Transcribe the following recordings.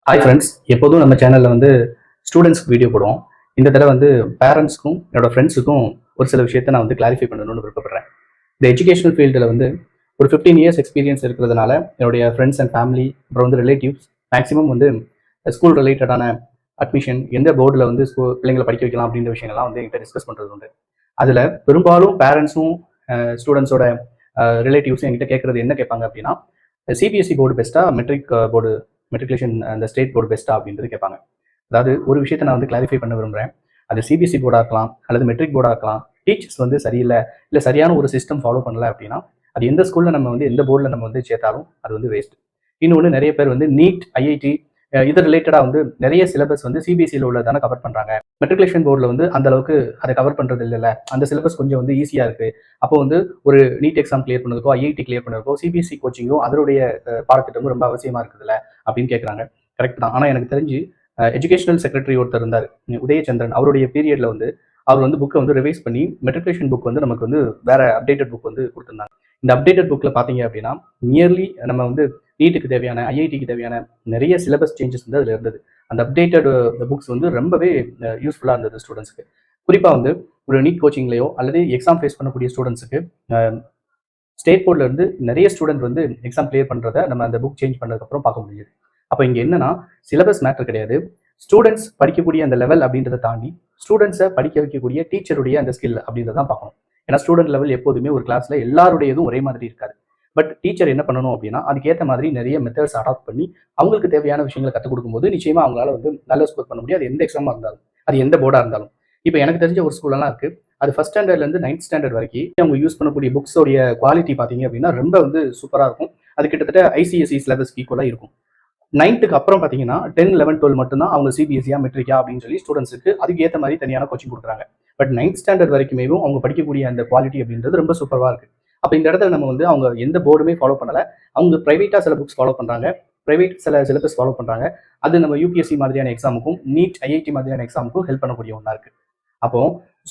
Hi friends, எப்போதும் நம்ம சேனலில் வந்து ஸ்டூடெண்ட்ஸ்க்கு வீடியோ போடுவோம். இந்த தடவை வந்து பேரண்ட்ஸ்க்கும் என்னோட ஃப்ரெண்ட்ஸுக்கும் ஒரு சில விஷயத்தை நான் வந்து கிளாரிஃபை பண்ணணும்னு விருப்பப்படுறேன். இந்த எஜுகேஷனல் ஃபீல்டில் வந்து ஒரு 15 இயர்ஸ் எக்ஸ்பீரியன்ஸ் இருக்கிறதுனால என்னுடைய ஃப்ரெண்ட்ஸ் அண்ட் ஃபேமிலி அப்புறம் வந்து ரிலேட்டிவ்ஸ் மேக்ஸிமம் வந்து ஸ்கூல் ரிலேட்டடான அட்மிஷன் எந்த போர்டில் வந்து பிள்ளைங்களை படிக்க வைக்கலாம் அப்படின்ற விஷயங்கள்லாம் வந்து என்கிட்ட டிஸ்கஸ் பண்ணுறது உண்டு. அதில் பெரும்பாலும் பேரண்ட்ஸும் ஸ்டூடெண்ட்ஸோட ரிலேட்டிவ்ஸும் என்கிட்ட கேட்குறது என்ன கேட்பாங்க அப்படின்னா, சிபிஎஸ்சி போர்டு பெஸ்ட்டாக மெட்ரிக் போர்டு மெட்ரிகுலேஷன் அந்த ஸ்டேட் போர்டு பெஸ்ட்டா அப்படின்றது கேட்பாங்க. அதாவது ஒரு விஷயத்தை நான் வந்து கிளாரிஃபை பண்ண விரும்புகிறேன். அது சிபிஎஸ்சி போர்டாக இருக்கலாம் அல்லது மெட்ரிக் போர்டாக இருக்கலாம். டீச்சர்ஸ் வந்து சரியில்லை, இல்லை சரியான ஒரு சிஸ்டம் ஃபாலோ பண்ணல அப்படின்னா அது எந்த ஸ்கூலில் நம்ம வந்து எந்த போர்டில் நம்ம வந்து சேர்த்தாலும் அது வந்து வேஸ்ட். இன்னொன்று, நிறைய பேர் வந்து நீட், ஐஐடி இது ரிலேட்டடாக வந்து நிறைய சிலபஸ் வந்து சிபிஎஸ்சியில் உள்ளதான கவர் பண்ணுறாங்க. மெட்ரிகுலேஷன் போர்டில் வந்து அந்த அளவுக்கு அதை கவர் பண்ணுறது இல்லைல்ல, அந்த சிலபஸ் கொஞ்சம் வந்து ஈஸியாக இருக்குது. அப்போ வந்து ஒரு நீட் எக்ஸாம் கிளியர் பண்ணதுக்கோ ஐஐடி கிளியர் பண்ணதுக்கோ சிபிஎஸ்சி கோச்சிங்கும் அதனுடைய பாடத்திட்டமும் ரொம்ப அவசியமாக இருக்குதுல்ல அப்படின்னு கேட்குறாங்க. கரெக்ட் தான். ஆனால் எனக்கு தெரிஞ்சு எஜுகேஷனல் செக்ரட்டரி ஒருத்தர் இருந்தார், உதயச்சந்திரன். அவருடைய பீரியடில் வந்து அவர் வந்து புக்கை வந்து ரிவைஸ் பண்ணி மெட்ரிகுலேஷன் புக் வந்து நமக்கு வந்து வேற அப்டேட்டட் புக் வந்து கொடுத்துருந்தாங்க. இந்த அப்டேட்டட் புக்கில் பார்த்தீங்க அப்படின்னா நியர்லி நம்ம வந்து நீட்டுக்கு தேவையான ஐஐடிக்கு தேவையான நிறைய சிலபஸ் சேஞ்சஸ் வந்து அதில் இருந்தது. அந்த அப்டேட்டட் புக்ஸ் வந்து ரொம்பவே யூஸ்ஃபுல்லாக இருந்தது ஸ்டூடெண்ட்ஸ்க்கு. குறிப்பாக வந்து ஒரு நீட் கோச்சிங்லையோ அல்லது எக்ஸாம் ஃபேஸ் பண்ணக்கூடிய ஸ்டூடெண்ட்ஸுக்கு ஸ்டேட் போர்டில் இருந்து நிறைய ஸ்டூடெண்ட் வந்து எக்ஸாம் கிளியர் பண்ணுறதை நம்ம அந்த புக் சேஞ்ச் பண்ணதுக்கப்புறம் பார்க்க முடியுது. அப்போ இங்கே என்னன்னா, சிலபஸ் மேட்டர் கிடையாது, ஸ்டூடெண்ட்ஸ் படிக்கக்கூடிய அந்த லெவல் அப்படின்றத தாண்டி ஸ்டூடெண்ட்ஸை படிக்க வைக்கக்கூடிய டீச்சருடைய அந்த ஸ்கில் அப்படின்றதான் பார்க்கணும். ஏன்னா ஸ்டூடெண்ட் லெவல் எப்போதுமே ஒரு கிளாஸில் எல்லாருடையதும் ஒரே மாதிரி இருக்காது. பட் டீச்சர் என்ன பண்ணணும் அப்படின்னா, அதுக்கேற்ற மாதிரி நிறைய மெத்தட்ஸ் அடாப்ட் பண்ணி அவங்களுக்கு தேவையான விஷயங்களை கற்றுக் கொடுக்கும்போது நிச்சயமா அவங்களால வந்து நல்ல ஸ்கோர் பண்ண முடியும். அது எந்த எக்ஸாமாக இருந்தாலும், அது எந்த போர்டாக இருந்தாலும். இப்போ எனக்கு தெரிஞ்ச ஒரு ஸ்கூலெல்லாம் இருக்குது, அது ஃபர்ஸ்ட் ஸ்டாண்டர்ட்லேருந்து 9th ஸ்டாண்டர்ட் வரைக்கும் அவங்க யூஸ் பண்ணக்கூடிய புக்ஸோடைய குவாலிட்டி பார்த்தீங்க அப்படின்னா ரொம்ப வந்து சூப்பராக இருக்கும். அது கிட்டத்தட்ட ஐசிஎஸ்சி சிலபஸ்க்கு ஈக்குவலாக இருக்கும். 9th அப்புறம் பார்த்தீங்கன்னா 10, 11, 12 மட்டும்தான் அவங்க சிபிஎஸ்சியா மெட்ரிக்கா அப்படின்னு சொல்லி ஸ்டூடெண்ட்ஸுக்கு அதுக்கு ஏற்ற மாதிரி தனியான கோச்சிங் கொடுக்குறாங்க. பட் 9th ஸ்டாண்டர்ட் வரைக்குமே அவங்க படிக்கக்கூடிய அந்த குவாலிட்டி அப்படின்றது ரொம்ப சூப்பராக இருக்குது. அப்போ இந்த இடத்துல நம்ம வந்து அவங்க எந்த போர்டுமே ஃபாலோ பண்ணலை, அவங்க ப்ரைவேட்டாக சில புக்ஸ் ஃபாலோ பண்ணுறாங்க, ப்ரைவேட் சில சிலபஸ் ஃபாலோ பண்ணுறாங்க. அது நம்ம யூபிஎஸ்சி மாதிரியான எக்ஸாமுக்கும் நீட், ஐஐடி மாதிரியான எக்ஸாமுக்கும் ஹெல்ப் பண்ணக்கூடிய ஒன்றா இருக்குது. அப்போ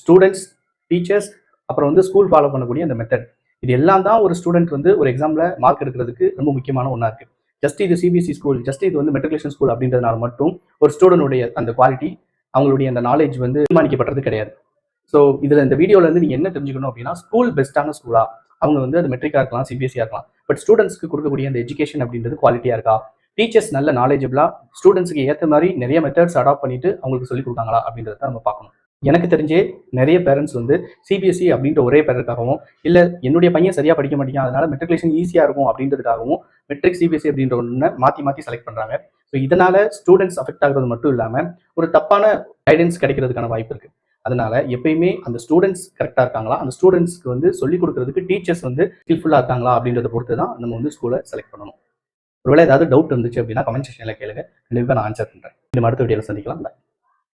ஸ்டூடெண்ட்ஸ், டீச்சர்ஸ், அப்புறம் வந்து ஸ்கூல் ஃபாலோ பண்ணக்கூடிய அந்த மெத்தட், இது எல்லாம் தான் ஒரு ஸ்டூடெண்ட் வந்து ஒரு எக்ஸாமில் மார்க் எடுக்கிறதுக்கு ரொம்ப முக்கியமான ஒன்றா இருக்குது. ஜஸ்ட் இது சிபிஎஸ்சி ஸ்கூல், ஜஸ்ட் இது வந்து மெட்ரிகுலேஷன் ஸ்கூல் அப்படின்றதுனால மட்டும் ஒரு ஸ்டூடெண்டுடைய அந்த குவாலிட்டி, அவங்களுடைய அந்த நாலேஜ் வந்து தீர்மானிக்கப்படுறது கிடையாது. ஸோ இதில் இந்த வீடியோவில் வந்து நீங்கள் என்ன தெரிஞ்சுக்கணும் அப்படின்னா, ஸ்கூல் பெஸ்ட்டான ஸ்கூலா, அவங்க வந்து அது மெட்ரிக்காக இருக்கலாம், சிபிஎஸ்சியாக இருக்கலாம், பட் ஸ்டூடெண்ட்ஸ்க்கு கொடுக்கக்கூடிய அந்த எஜுகேஷன் அப்படின்றது குவாலிட்டியாக இருக்கா, டீச்சர்ஸ் நல்ல நாலேஜபிளா ஸ்டூடெண்ட்ஸுக்கு ஏற்ற மாதிரி நிறைய மெத்தட்ஸ் அடாப்ட் பண்ணிட்டு அவங்களுக்கு சொல்லிக் கொடுக்காங்களா அப்படின்றத நம்ம பார்க்கணும். எனக்கு தெரிஞ்சே நிறைய பேரண்ட்ஸ் வந்து சிபிஎஸ்சி அப்படின்ற ஒரே பேருக்காகவும், இல்லை என்னுடைய பையன் சரியாக படிக்க மாட்டேங்க அதனால மெட்ரிகுலேஷன் ஈஸியாக இருக்கும் அப்படின்றதுக்காகவும் மெட்ரிக் சிபிஎஸ்சி அப்படின்ற ஒன்று மாற்றி செலக்ட் பண்ணுறாங்க. ஸோ இதனால ஸ்டூடெண்ட்ஸ் அஃபெக்ட் ஆகிறது மட்டும் இல்லாமல் ஒரு தப்பான கைடன்ஸ் கிடைக்கிறதுக்கான வாய்ப்பு இருக்குது. அதனால எப்பயுமே அந்த ஸ்டூடெண்ட்ஸ் கரெக்டாக இருக்காங்களா, அந்த ஸ்டூடெண்ட்ஸ்க்கு வந்து சொல்லிக் கொடுக்கறதுக்கு டீச்சர்ஸ் வந்து ஸ்கில்ஃபுல்லாக இருக்காங்களா அப்படின்றத பொறுத்து தான் நம்ம வந்து ஸ்கூலை செலக்ட் பண்ணணும். ஒருவேளை ஏதாவது டவுட் இருந்துச்சு அப்படின்னா கமெண்ட் செக்ஷனில் கேளுங்க, கண்டிப்பாக நான் ஆன்சர் பண்ணுறேன். இந்த அடுத்த வீடியோவில் சந்திக்கலாம்.